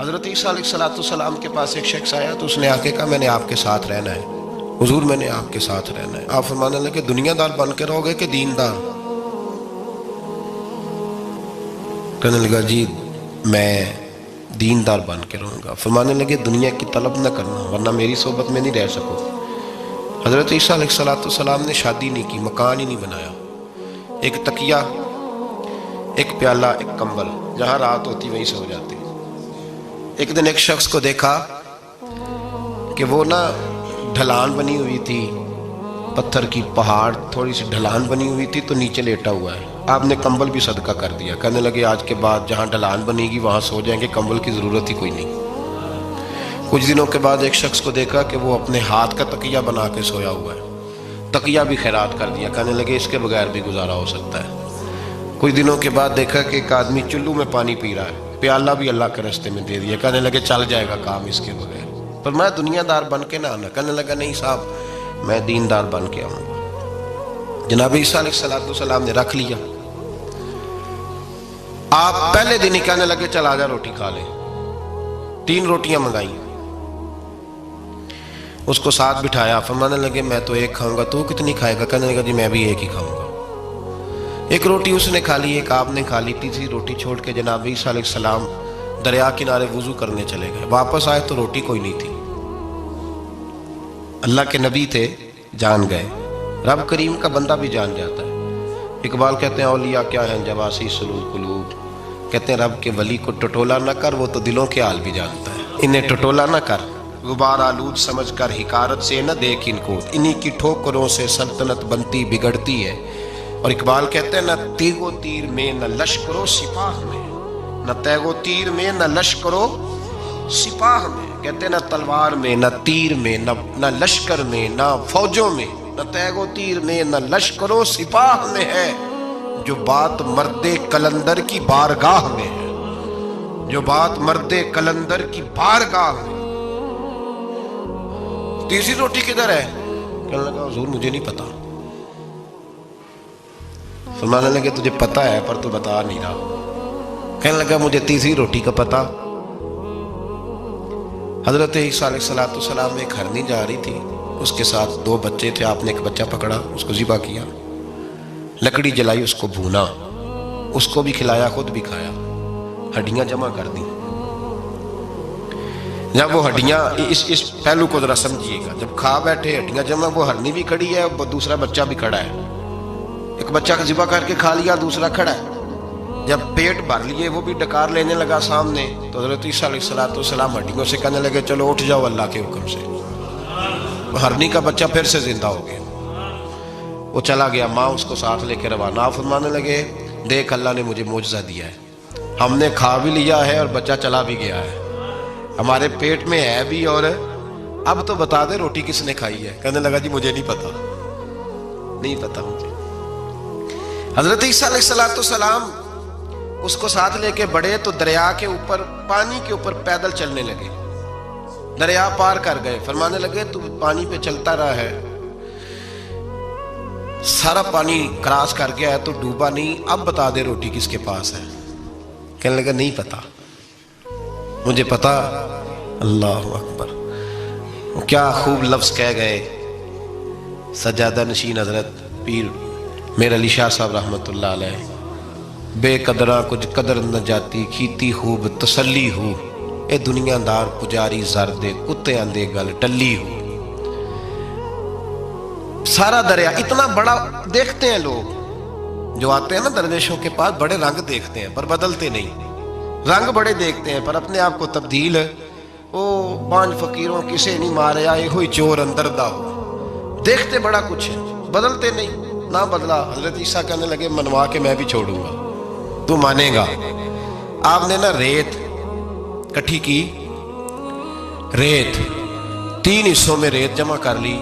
حضرت عیسیٰ علیہ السلام کے پاس ایک شخص آیا تو اس نے آ کے کہا میں نے آپ کے ساتھ رہنا ہے حضور، میں نے آپ کے ساتھ رہنا ہے۔ آپ فرمانے لگے دنیا دار بن کے رہو گے کہ دیندار؟ کہنے لگا جی میں دیندار بن کے رہوں گا۔ فرمانے لگے دنیا کی طلب نہ کرنا ورنہ میری صحبت میں نہیں رہ سکو۔ حضرت عیسیٰ علیہ السلام نے شادی نہیں کی، مکان ہی نہیں بنایا، ایک تکیہ، ایک پیالہ، ایک کمبل، جہاں رات ہوتی وہیں سو جاتے۔ ایک دن ایک شخص کو دیکھا کہ وہ ڈھلان بنی ہوئی تھی، پتھر کی پہاڑ تھوڑی سی ڈھلان بنی ہوئی تھی تو نیچے لیٹا ہوا ہے۔ آپ نے کمبل بھی صدقہ کر دیا، کہنے لگے آج کے بعد جہاں ڈھلان بنے گی وہاں سو جائیں گے، کمبل کی ضرورت ہی کوئی نہیں۔ کچھ دنوں کے بعد ایک شخص کو دیکھا کہ وہ اپنے ہاتھ کا تکیہ بنا کے سویا ہوا ہے، تکیہ بھی خیرات کر دیا، کہنے لگے اس کے بغیر بھی گزارا ہو سکتا ہے۔ کچھ دنوں کے بعد دیکھا کہ ایک آدمی چلو میں پانی پی رہا ہے، پیالہ بھی اللہ کے راستے میں دے دیا، کہنے لگے چل جائے گا کام اس کے بغیر۔ پر میں دنیا دار بن کے نہ آنا، کہنے لگا نہیں صاحب میں دیندار بن کے آؤں گا۔ جناب عیسیٰ علیہ السلام نے رکھ لیا۔ آپ پہلے دن ہی کہنے لگے چل آجا روٹی کھا لے۔ 3 روٹیاں منگائیں، اس کو ساتھ بٹھایا، فرمانے لگے میں تو ایک کھاؤں گا، تو کتنی کھائے گا؟ کہنے لگا جی میں بھی ایک ہی کھاؤں گا۔ ایک روٹی اس نے کھا لی، ایک آپ نے کھا لی، تیسری روٹی چھوڑ کے جناب عیسیٰ علیہ السلام دریا کنارے وضو کرنے چلے گئے۔ واپس آئے تو روٹی کوئی نہیں تھی۔ اللہ کے نبی تھے، جان گئے۔ رب کریم کا بندہ بھی جان جاتا ہے۔ اقبال کہتے ہیں اولیاء کیا ہیں جواسی سلوک قلوب، کہتے ہیں رب کے ولی کو ٹٹولا نہ کر، وہ تو دلوں کے حال بھی جانتا ہے۔ انہیں ٹٹولا نہ کر، غبار آلود سمجھ کر حکارت سے نہ دیکھ ان کو، انہی کی ٹھوکروں سے سلطنت بنتی بگڑتی ہے۔ اور اقبال کہتے ہیں نہ تیغ و تیر میں نہ لشکر و سپاہ میں، نہ تیغ و تیر میں نہ لشکر و سپاہ میں، کہتے ہیں نہ تلوار میں نہ تیر میں نہ لشکر میں نہ فوجوں میں، نہ تیغ و تیر میں نہ لشکر و سپاہ میں ہے جو بات مرد قلندر کی بارگاہ میں ہے، جو بات مرد قلندر کی بارگاہ میں۔ تیسری روٹی کدھر ہے؟ کہنے لگا حضور مجھے نہیں پتا۔ فرمانے لگے تجھے پتا ہے پر تو بتا نہیں رہا۔ کہنے لگا مجھے تیسری روٹی کا پتا۔ حضرت عیسیٰ علیہ السلام میں ایک ہرنی جا رہی تھی، اس کے ساتھ 2 بچے تھے۔ آپ نے ایک بچہ پکڑا، اس کو ذبح کیا، لکڑی جلائی، اس کو بھونا، اس کو بھی کھلایا، خود بھی کھایا، ہڈیاں جمع کر دی۔ جب وہ ہڈیاں اس پہلو کو ذرا سمجھیے گا، جب کھا بیٹھے ہڈیاں جمع، وہ ہرنی بھی کھڑی ہے، دوسرا بچہ بھی کھڑا ہے۔ ایک بچہ کا ذبح کر کے کھا لیا، دوسرا کھڑا ہے۔ جب پیٹ بھر لیے وہ بھی ڈکار لینے لگا سامنے، تو حضرت عیسیٰ علیہ السلام ہڈیوں سے کہنے لگے چلو اٹھ جاؤ اللہ کے حکم سے۔ ہرنی کا بچہ پھر سے زندہ ہو گیا، وہ چلا گیا، ماں اس کو ساتھ لے کے روانہ۔ فرمانے لگے دیکھ اللہ نے مجھے معجزہ دیا ہے، ہم نے کھا بھی لیا ہے اور بچہ چلا بھی گیا ہے، ہمارے پیٹ میں ہے بھی، اور اب تو بتا دے روٹی کس نے کھائی ہے؟ کہنے لگا جی مجھے نہیں پتا، نہیں پتا مجھے۔ حضرت عیسیٰ علیہ السلام اس کو ساتھ لے کے بڑھے تو دریا کے اوپر، پانی کے اوپر پیدل چلنے لگے، دریا پار کر گئے۔ فرمانے لگے تو پانی پہ چلتا رہا ہے، سارا پانی کراس کر گیا ہے تو ڈوبا نہیں، اب بتا دے روٹی کس کے پاس ہے؟ کہنے لگا نہیں پتا مجھے پتا۔ اللہ اکبر، کیا خوب لفظ کہہ گئے سجادہ نشین حضرت پیر میر علی شاہ صاحب رحمت اللہ علیہ، بے قدراں کچھ قدر نہ جاتی، کھیتی خوب تسلی ہو، اے دنیا دار پجاری زر دے، کتے آندے گل ٹلی ہو۔ سارا دریا اتنا بڑا دیکھتے ہیں لوگ جو آتے ہیں نا درویشوں کے پاس، بڑے رنگ دیکھتے ہیں پر بدلتے نہیں، رنگ بڑے دیکھتے ہیں پر اپنے آپ کو تبدیل، او 5 فقیروں کسے نہیں مارے آئے ہوئی چور اندر دا ہو، دیکھتے بڑا کچھ ہے بدلتے نہیں۔ نہ بدلا، حضرت عیسیٰ کہنے لگے منوا کے میں بھی چھوڑوں گا، تو مانے گا۔ آپ نے ریت کٹھی کی، ریت 3 حصوں میں ریت جمع کر لی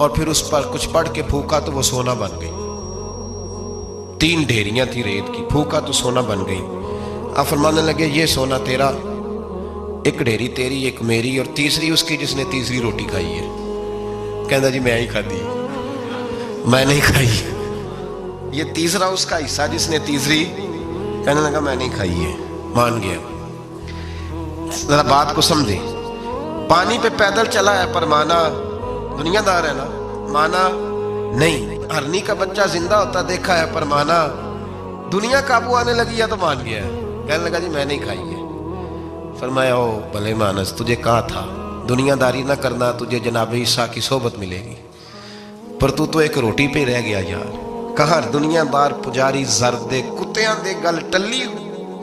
اور پھر اس پر کچھ پڑھ کے پھونکا تو وہ سونا بن گئی۔ 3 ڈھیریاں تھی ریت کی، پھونکا تو سونا بن گئی۔ آپ فرمانے لگے یہ سونا تیرا، ایک ڈھیری تیری، ایک میری، اور تیسری اس کی جس نے تیسری روٹی کھائی ہے۔ کہنا جی میں ہی کھا دی، میں نہیں کھائی، یہ تیسرا اس کا حصہ جس نے تیسری، کہنے لگا میں نہیں کھائی ہے، مان گیا۔ ذرا بات کو سمجھے. پانی پہ پیدل چلا ہے پر مانا دنیا دار ہے نا؟ مانا نہیں. ہرنی کا بچہ زندہ ہوتا دیکھا ہے پر مانا دنیا قابو آنے لگی ہے تو مان گیا ہے. کہنے لگا جی میں نہیں کھائی ہے. فرمایا او بھلے مانس، تجھے کہا تھا دنیا داری نہ کرنا، تجھے جناب عیسیٰ کی صحبت ملے گی، پر تو ایک روٹی پہ رہ گیا یار. کہاں دنیا دار پجاری زردے کتیاں دے گل ٹلی،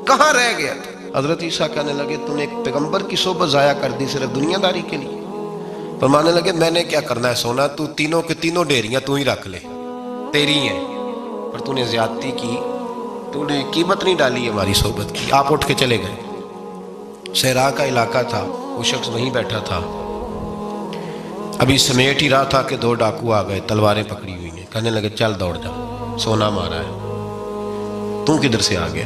کہاں رہ گیا تھا؟ حضرت عیسیٰ کہنے لگے تو نے ایک پیغمبر کی صحبت ضائع کر دی صرف دنیا داری کے لیے. فرمانے لگے میں نے کیا کرنا ہے سونا، تو تینوں کے تینوں ڈیریاں تو ہی رکھ لے، تیری ہیں، پر تو نے زیادتی کی، تو نے قیمت نہیں ڈالی ہماری صحبت کی. آپ اٹھ کے چلے گئے. صحرا کا علاقہ تھا، وہ شخص وہیں بیٹھا تھا، ابھی سمیٹ ہی رہا تھا کہ دو ڈاکو آ گئے، تلواریں پکڑی ہوئی ہیں. کہنے لگے چل دوڑ جا، سونا مارا ہے، تو کدھر سے آ گیا؟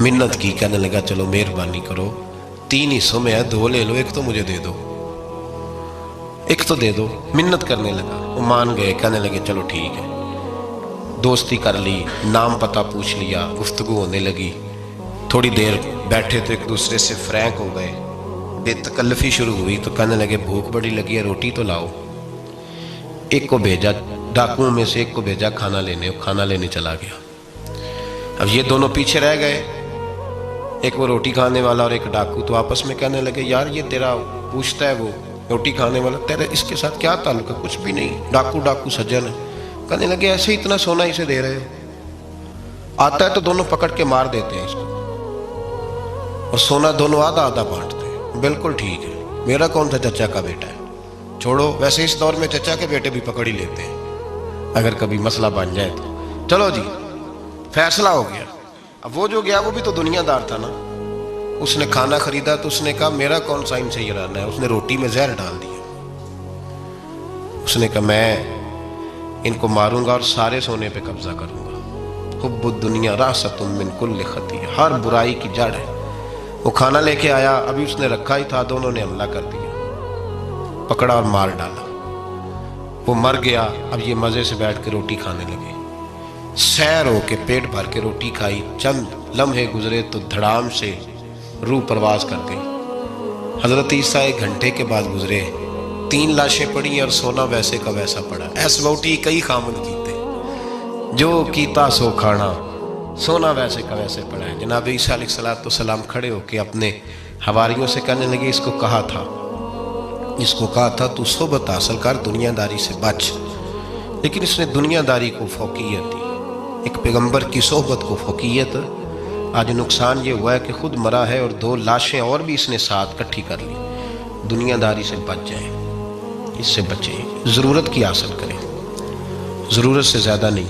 منت کی. کہنے لگا چلو مہربانی کرو، 3 حصوں میں ہے، 2 لے لو، ایک تو مجھے دے دو، ایک تو دے دو. منت کرنے لگا، وہ مان گئے. کہنے لگے چلو ٹھیک ہے. دوستی کر لی، نام پتہ پوچھ لیا، گفتگو ہونے لگی. تھوڑی دیر بیٹھے تو ایک دوسرے سے فرینک ہو گئے، بے تکلفی شروع ہوئی. تو کہنے لگے بھوک بڑی لگی ہے، روٹی تو لاؤ. ایک کو بھیجا، ڈاکوؤں میں سے ایک کو بھیجا کھانا لینے، وہ کھانا لینے چلا گیا. اب یہ دونوں پیچھے رہ گئے، ایک وہ روٹی کھانے والا اور ایک ڈاکو. تو آپس میں کہنے لگے یار یہ تیرا پوچھتا ہے وہ روٹی کھانے والا، تیرا اس کے ساتھ کیا تعلق ہے؟ کچھ بھی نہیں، ڈاکو سجن ہے. کہنے لگے ایسے ہی اتنا سونا اسے دے رہے ہو، آتا ہے تو دونوں پکڑ کے مار دیتے ہیں اس کو، اور سونا دونوں آدھا آدھا بانٹتے ہیں. بالکل ٹھیک ہے، میرا کون تھا چچا کا بیٹا ہے، چھوڑو. ویسے اس دور میں چچا کے بیٹے بھی پکڑ ہی لیتے ہیں اگر کبھی مسئلہ بن جائے تو. چلو جی فیصلہ ہو گیا. اب وہ جو گیا وہ بھی تو دنیا دار تھا نا، اس نے کھانا خریدا تو اس نے کہا میرا کون سا ان سے یہ رہنا ہے. اس نے روٹی میں زہر ڈال دیا. اس نے کہا میں ان کو ماروں گا اور سارے سونے پہ قبضہ کروں گا. حب الدنیا راست من کل خطیہ، ہر برائی کی جڑ ہے. وہ کھانا لے کے آیا، ابھی اس نے رکھا ہی تھا، دونوں نے حملہ کر دیا، پکڑا اور مار ڈالا. وہ مر گیا. اب یہ مزے سے بیٹھ کے روٹی کھانے لگے، سیر ہو کے پیٹ بھر کے روٹی کھائی. چند لمحے گزرے تو دھڑام سے روح پرواز کر گئی. حضرت عیسیٰ 1 گھنٹے کے بعد گزرے، 3 لاشیں پڑی اور سونا ویسے کا ویسا پڑا. ایس ووٹی کئی خامن کیتے، جو کیتا سو کھانا، سونا ویسے کا ویسے پڑا ہے. جناب عیسیٰ علیہ السلام کھڑے ہو کے اپنے حواریوں سے کہنے لگے اس کو کہا تھا تو صحبت حاصل کر، دنیا داری سے بچ. لیکن اس نے دنیا داری کو فوقیت دی، ایک پیغمبر کی صحبت کو فوقیت. آج نقصان یہ ہوا ہے کہ خود مرا ہے اور 2 لاشیں اور بھی اس نے ساتھ کٹھی کر لی. دنیا داری سے بچ جائیں، اس سے بچیں، ضرورت کی حاصل کریں، ضرورت سے زیادہ نہیں.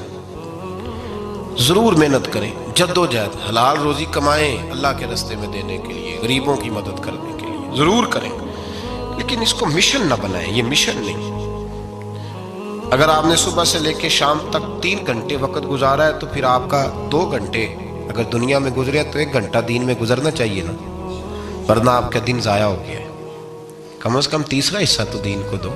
ضرور محنت کریں، جد و جہد، حلال روزی کمائیں اللہ کے راستے میں دینے کے لیے، غریبوں کی مدد کرنے کے لیے ضرور کریں، لیکن اس کو مشن نہ بنائیں. یہ مشن نہیں. اگر آپ نے صبح سے لے کے شام تک 3 گھنٹے وقت گزارا ہے تو پھر آپ کا 2 گھنٹے اگر دنیا میں گزرے تو 1 گھنٹہ دین میں گزرنا چاہیے نا، ورنہ آپ کا دن ضائع ہو گیا ہے. کم از کم تیسرا حصہ تو دین کو دو.